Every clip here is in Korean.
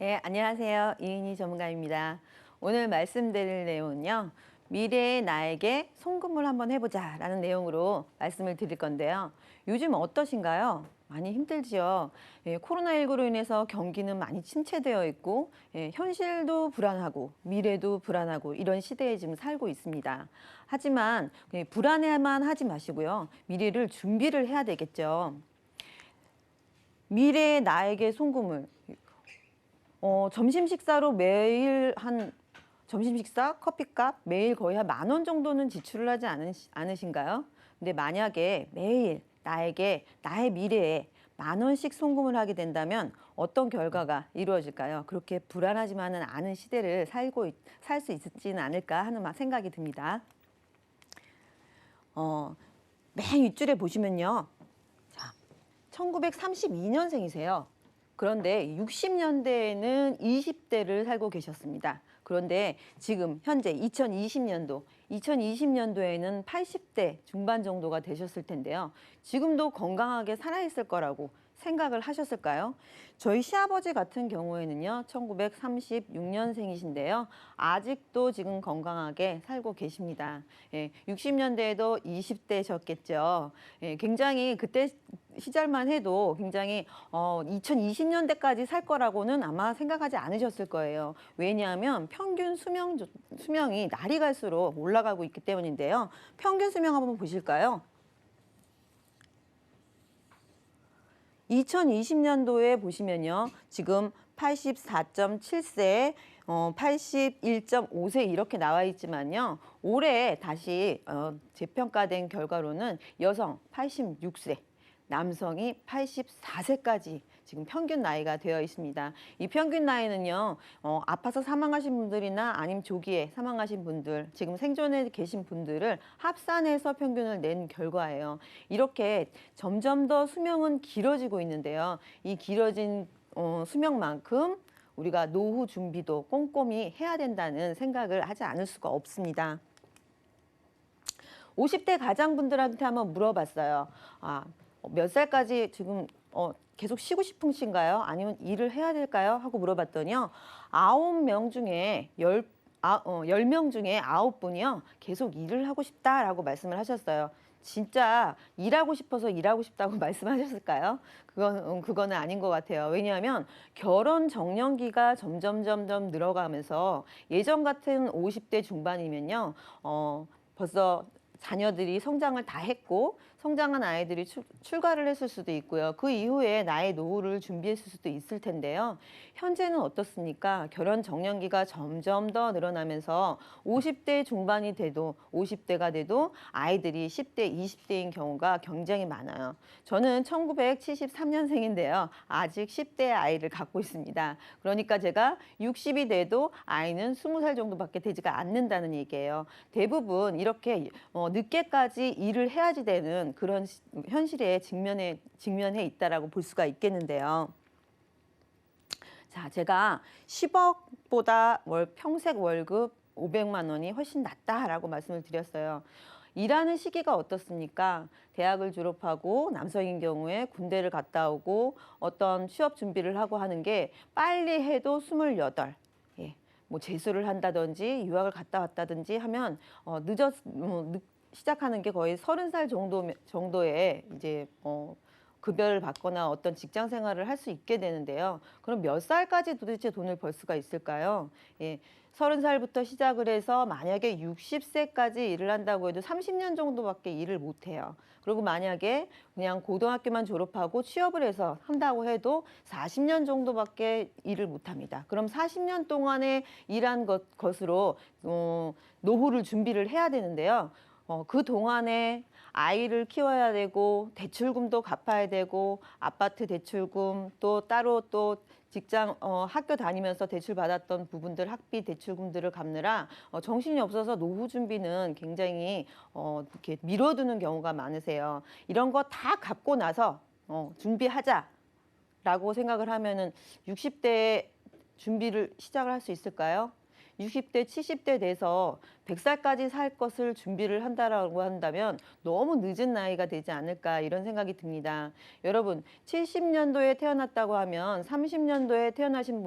네, 안녕하세요. 이은희 전문가입니다. 오늘 말씀드릴 내용은요. 미래의 나에게 송금을 한번 해보자 라는 내용으로 말씀을 드릴 건데요. 요즘 어떠신가요? 많이 힘들지요. 코로나19로 인해서 경기는 많이 침체되어 있고 현실도 불안하고 미래도 불안하고 이런 시대에 지금 살고 있습니다. 하지만 불안해만 하지 마시고요. 미래를 준비를 해야 되겠죠. 미래의 나에게 송금을 점심 식사로 매일 점심 식사, 커피값 매일 거의 한 10,000원 정도는 지출을 하지 않으신가요? 근데 만약에 매일 나에게 나의 미래에 10,000원씩 송금을 하게 된다면 어떤 결과가 이루어질까요? 그렇게 불안하지만은 않은 시대를 살 수 있지는 않을까 하는 생각이 듭니다. 맨 윗줄에 보시면요. 자, 1932년생이세요. 그런데 60년대에는 20대를 살고 계셨습니다. 그런데 지금 현재 2020년도에는 80대 중반 정도가 되셨을 텐데요. 지금도 건강하게 살아있을 거라고 생각을 하셨을까요? 저희 시아버지 같은 경우에는요, 1936년생이신데요. 아직도 지금 건강하게 살고 계십니다. 60년대에도 20대셨겠죠. 굉장히 그때 시절만 해도 굉장히 2020년대까지 살 거라고는 아마 생각하지 않으셨을 거예요. 왜냐하면 평균 수명이 날이 갈수록 올라가고 있기 때문인데요. 평균 수명 한번 보실까요? 2020년도에 보시면요. 지금 84.7세, 81.5세 이렇게 나와 있지만요. 올해 다시 재평가된 결과로는 여성 86세, 남성이 84세까지 지금 평균 나이가 되어 있습니다. 이 평균 나이는요, 아파서 사망하신 분들이나 아니면 조기에 사망하신 분들, 지금 생존에 계신 분들을 합산해서 평균을 낸 결과예요. 이렇게 점점 더 수명은 길어지고 있는데요. 이 길어진 수명만큼 우리가 노후 준비도 꼼꼼히 해야 된다는 생각을 하지 않을 수가 없습니다. 50대 가장분들한테 한번 물어봤어요. 몇 살까지 지금 계속 쉬고 싶으신가요? 아니면 일을 해야 될까요? 하고 물어봤더니요. 9명 중에 10명 중에 9분이요. 계속 일을 하고 싶다라고 말씀을 하셨어요. 진짜 일하고 싶어서 일하고 싶다고 말씀하셨을까요? 그거는 아닌 것 같아요. 왜냐하면 결혼 정년기가 점점 늘어가면서 예전 같은 50대 중반이면요. 벌써 자녀들이 성장을 다 했고 성장한 아이들이 출가를 했을 수도 있고요. 그 이후에 나의 노후를 준비했을 수도 있을 텐데요. 현재는 어떻습니까? 결혼 정년기가 점점 더 늘어나면서 50대 중반이 돼도 50대가 돼도 아이들이 10대, 20대인 경우가 굉장히 많아요. 저는 1973년생인데요. 아직 10대 아이를 갖고 있습니다. 그러니까 제가 60이 돼도 아이는 20살 정도밖에 되지가 않는다는 얘기예요. 대부분 이렇게 늦게까지 일을 해야지 되는 그런 현실에 직면해 있다라고 볼 수가 있겠는데요. 자, 제가 10억보다 평생 월급 500만 원이 훨씬 낫다라고 말씀을 드렸어요. 일하는 시기가 어떻습니까? 대학을 졸업하고 남성인 경우에 군대를 갔다 오고 어떤 취업 준비를 하고 하는 게 빨리 해도 28. 뭐 재수를 한다든지 유학을 갔다 왔다든지 하면 시작하는 게 거의 30살 정도에 이제 급여를 받거나 어떤 직장 생활을 할 수 있게 되는데요. 그럼 몇 살까지 도대체 돈을 벌 수가 있을까요? 30살부터 시작을 해서 만약에 60세까지 일을 한다고 해도 30년 정도밖에 일을 못 해요. 그리고 만약에 그냥 고등학교만 졸업하고 취업을 해서 한다고 해도 40년 정도밖에 일을 못 합니다. 그럼 40년 동안에 일한 것으로 노후를 준비를 해야 되는데요. 그 동안에 아이를 키워야 되고 대출금도 갚아야 되고 아파트 대출금 또 따로 또 직장 학교 다니면서 대출 받았던 부분들 학비 대출금들을 갚느라 정신이 없어서 노후 준비는 굉장히 이렇게 미뤄두는 경우가 많으세요. 이런 거 다 갚고 나서 준비하자라고 생각을 하면은 60대에 준비를 시작을 할 수 있을까요? 60대, 70대 돼서 100살까지 살 것을 준비를 한다라고 한다면 너무 늦은 나이가 되지 않을까 이런 생각이 듭니다. 여러분, 70년도에 태어났다고 하면 30년도에 태어나신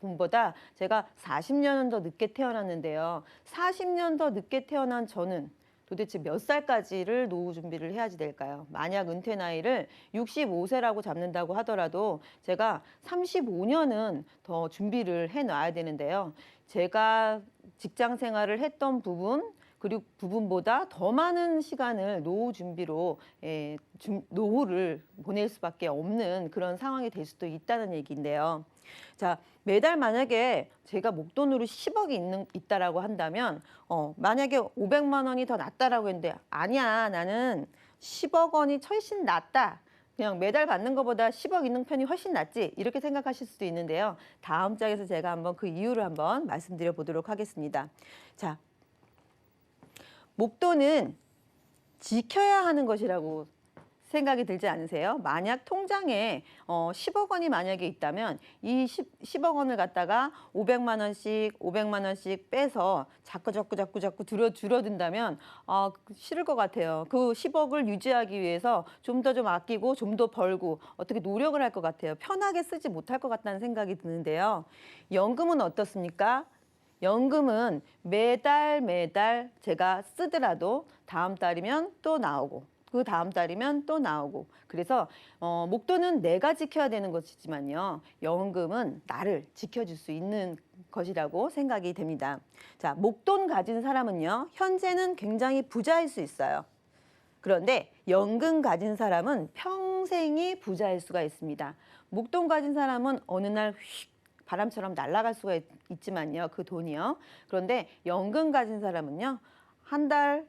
분보다 제가 40년은 더 늦게 태어났는데요. 40년 더 늦게 태어난 저는 도대체 몇 살까지를 노후 준비를 해야지 될까요? 만약 은퇴 나이를 65세라고 잡는다고 하더라도 제가 35년은 더 준비를 해놔야 되는데요. 제가 직장 생활을 했던 부분 그리고 부분보다 더 많은 시간을 노후 준비로 노후를 보낼 수밖에 없는 그런 상황이 될 수도 있다는 얘기인데요. 자, 매달 만약에 제가 목돈으로 10억이 있다라고 한다면 만약에 500만 원이 더 낫다라고 했는데 아니야, 나는 10억 원이 훨씬 낫다. 그냥 매달 받는 것보다 10억 있는 편이 훨씬 낫지 이렇게 생각하실 수도 있는데요. 다음 장에서 제가 한번 그 이유를 한번 말씀드려 보도록 하겠습니다. 자, 목돈은 지켜야 하는 것이라고 생각이 들지 않으세요? 만약 통장에 10억 원이 만약에 있다면 이 10억 원을 갖다가 500만 원씩 빼서 자꾸 줄어든다면 싫을 것 같아요. 그 10억을 유지하기 위해서 좀 더 아끼고 좀 더 벌고 어떻게 노력을 할 것 같아요. 편하게 쓰지 못할 것 같다는 생각이 드는데요. 연금은 어떻습니까? 연금은 매달 제가 쓰더라도 다음 달이면 또 나오고 그 다음 달이면 또 나오고 그래서 목돈은 내가 지켜야 되는 것이지만요. 연금은 나를 지켜줄 수 있는 것이라고 생각이 됩니다. 자, 목돈 가진 사람은요. 현재는 굉장히 부자일 수 있어요. 그런데 연금 가진 사람은 평생이 부자일 수가 있습니다. 목돈 가진 사람은 어느 날 휙 바람처럼 날아갈 수가 있지만요. 그 돈이요. 그런데 연금 가진 사람은요. 한 달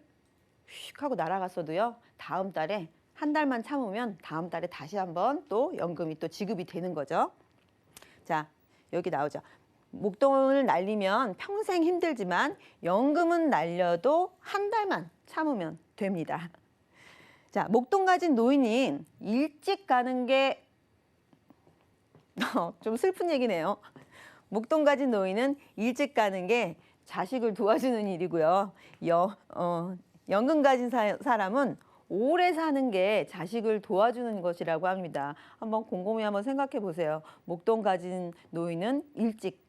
휙 하고 날아갔어도요. 다음 달에 한 달만 참으면 다음 달에 다시 한번 또 연금이 또 지급이 되는 거죠. 자, 여기 나오죠. 목돈을 날리면 평생 힘들지만 연금은 날려도 한 달만 참으면 됩니다. 자, 목돈 가진 노인인 일찍 가는 게 좀 슬픈 얘기네요. 목돈 가진 노인은 일찍 가는 게 자식을 도와주는 일이고요. 연금 가진 사람은 오래 사는 게 자식을 도와주는 것이라고 합니다. 한번 곰곰이 한번 생각해 보세요. 목돈 가진 노인은 일찍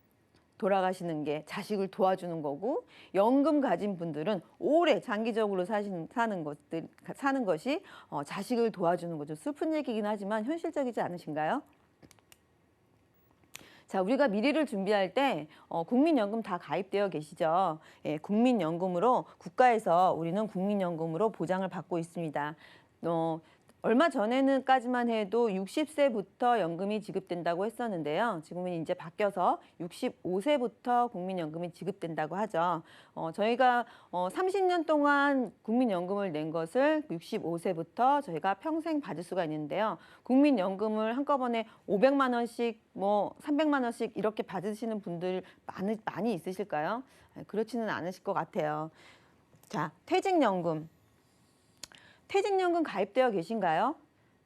돌아가시는 게 자식을 도와주는 거고 연금 가진 분들은 오래 장기적으로 사는 것이 자식을 도와주는 거죠. 슬픈 얘기긴 하지만 현실적이지 않으신가요? 자, 우리가 미래를 준비할 때 국민연금 다 가입되어 계시죠. 예, 국민연금으로 국가에서 우리는 국민연금으로 보장을 받고 있습니다. 얼마 전에는까지만 해도 60세부터 연금이 지급된다고 했었는데요. 지금은 이제 바뀌어서 65세부터 국민연금이 지급된다고 하죠. 저희가 30년 동안 국민연금을 낸 것을 65세부터 저희가 평생 받을 수가 있는데요. 국민연금을 한꺼번에 500만 원씩, 300만 원씩 이렇게 받으시는 분들 많이 있으실까요? 그렇지는 않으실 것 같아요. 자, 퇴직연금. 퇴직연금 가입되어 계신가요?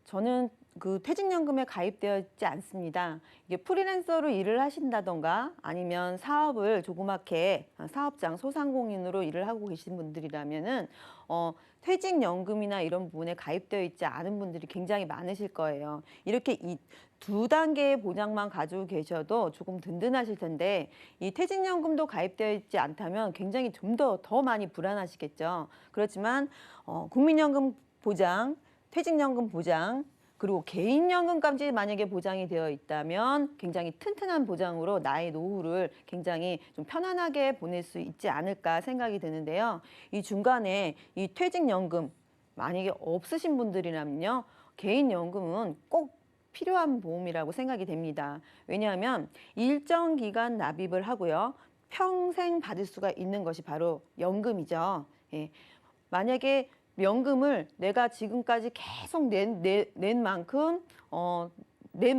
저는 그 퇴직연금에 가입되어 있지 않습니다. 이게 프리랜서로 일을 하신다던가 아니면 사업을 조그맣게 사업장 소상공인으로 일을 하고 계신 분들이라면은 퇴직연금이나 이런 부분에 가입되어 있지 않은 분들이 굉장히 많으실 거예요. 이렇게 이 두 단계의 보장만 가지고 계셔도 조금 든든하실 텐데 이 퇴직연금도 가입되어 있지 않다면 굉장히 좀 더 많이 불안하시겠죠. 그렇지만 국민연금 보장, 퇴직연금 보장, 그리고 개인연금까지 만약에 보장이 되어 있다면 굉장히 튼튼한 보장으로 나의 노후를 굉장히 좀 편안하게 보낼 수 있지 않을까 생각이 드는데요. 이 중간에 이 퇴직연금 만약에 없으신 분들이라면요. 개인연금은 꼭 필요한 보험이라고 생각이 됩니다. 왜냐하면 일정 기간 납입을 하고요. 평생 받을 수가 있는 것이 바로 연금이죠. 예. 만약에 연금을 내가 지금까지 계속 낸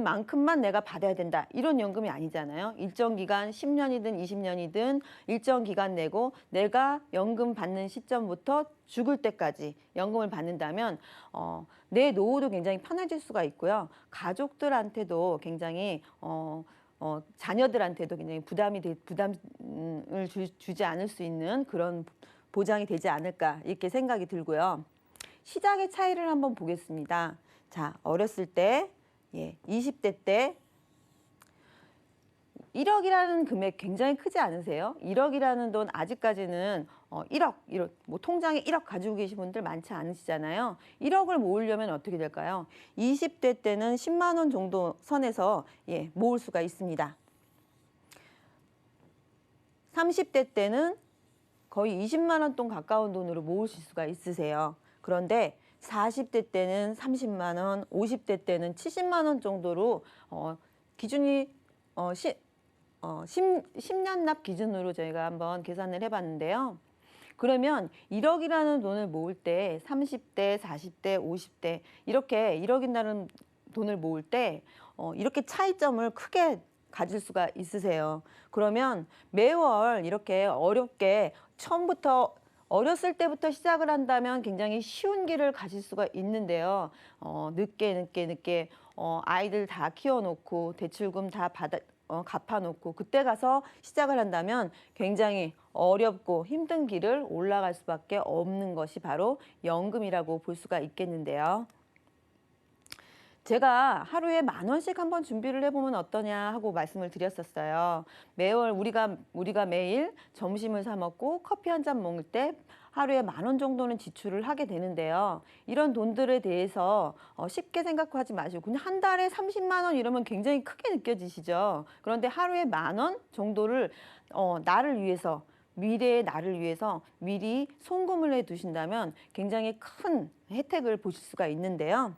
만큼만 내가 받아야 된다. 이런 연금이 아니잖아요. 일정 기간 10년이든 20년이든 일정 기간 내고 내가 연금 받는 시점부터 죽을 때까지 연금을 받는다면 내 노후도 굉장히 편해질 수가 있고요. 가족들한테도 굉장히 자녀들한테도 굉장히 주지 않을 수 있는 그런 보장이 되지 않을까 이렇게 생각이 들고요. 시작의 차이를 한번 보겠습니다. 자, 어렸을 때, 20대 때 1억이라는 금액 굉장히 크지 않으세요? 1억이라는 돈 아직까지는 1억, 뭐 통장에 1억 가지고 계신 분들 많지 않으시잖아요. 1억을 모으려면 어떻게 될까요? 20대 때는 10만 원 정도 선에서 모을 수가 있습니다. 30대 때는 거의 20만 원 돈 가까운 돈으로 모으실 수가 있으세요. 그런데 40대 때는 30만 원, 50대 때는 70만 원 정도로 기준이 10년 납 기준으로 저희가 한번 계산을 해봤는데요. 그러면 1억이라는 돈을 모을 때 30대, 40대, 50대 이렇게 1억이라는 돈을 모을 때 이렇게 차이점을 크게 가질 수가 있으세요. 그러면 매월 이렇게 어렵게 처음부터 어렸을 때부터 시작을 한다면 굉장히 쉬운 길을 가실 수가 있는데요. 늦게 아이들 다 키워놓고 대출금 다 갚아놓고 그때 가서 시작을 한다면 굉장히 어렵고 힘든 길을 올라갈 수밖에 없는 것이 바로 연금이라고 볼 수가 있겠는데요. 제가 하루에 10,000원씩 한번 준비를 해보면 어떠냐 하고 말씀을 드렸었어요. 매월 우리가 매일 점심을 사 먹고 커피 한 잔 먹을 때 하루에 10,000원 정도는 지출을 하게 되는데요. 이런 돈들에 대해서 쉽게 생각하지 마시고 그냥 한 달에 30만 원 이러면 굉장히 크게 느껴지시죠. 그런데 하루에 10,000원 정도를 나를 위해서 미래의 나를 위해서 미리 송금을 해 두신다면 굉장히 큰 혜택을 보실 수가 있는데요.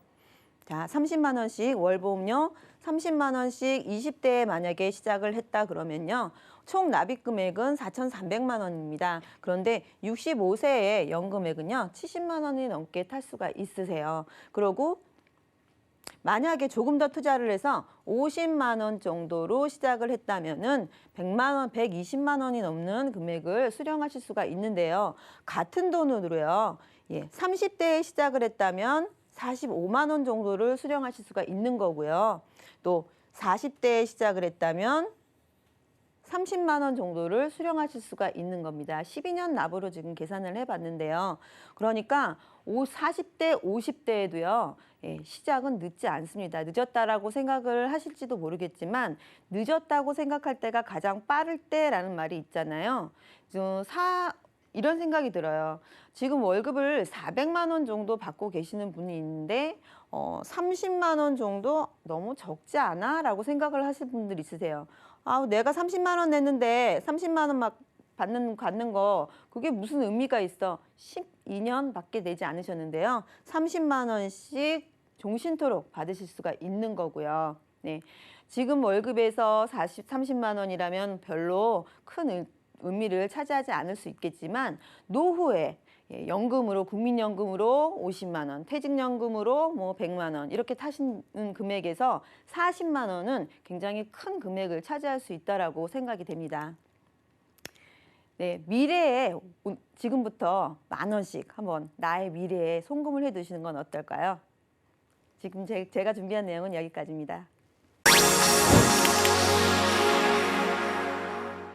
자, 30만 원씩 월보험료 30만 원씩 20대에 만약에 시작을 했다 그러면요. 총 납입 금액은 4,300만 원입니다. 그런데 65세의 연금액은요. 70만 원이 넘게 탈 수가 있으세요. 그리고 만약에 조금 더 투자를 해서 50만 원 정도로 시작을 했다면은 100만 원, 120만 원이 넘는 금액을 수령하실 수가 있는데요. 같은 돈으로요. 30대에 시작을 했다면 45만 원 정도를 수령하실 수가 있는 거고요. 또 40대에 시작을 했다면 30만 원 정도를 수령하실 수가 있는 겁니다. 12년 납으로 지금 계산을 해봤는데요. 그러니까 40대, 50대에도요. 시작은 늦지 않습니다. 늦었다라고 생각을 하실지도 모르겠지만 늦었다고 생각할 때가 가장 빠를 때라는 말이 있잖아요. 이런 생각이 들어요. 지금 월급을 400만 원 정도 받고 계시는 분이 있는데 30만 원 정도 너무 적지 않아? 라고 생각을 하실 분들 있으세요. 아, 내가 30만 원 냈는데 30만 원 막 받는 거 그게 무슨 의미가 있어? 12년밖에 내지 않으셨는데요. 30만 원씩 종신토록 받으실 수가 있는 거고요. 네. 지금 월급에서 30만 원이라면 별로 큰 의미를 차지하지 않을 수 있겠지만 노후에 연금으로 국민연금으로 50만 원, 퇴직연금으로 뭐 100만 원 이렇게 타시는 금액에서 40만 원은 굉장히 큰 금액을 차지할 수 있다라고 생각이 됩니다. 네, 미래에 지금부터 10,000원씩 한번 나의 미래에 송금을 해 두시는 건 어떨까요? 지금 제가 준비한 내용은 여기까지입니다.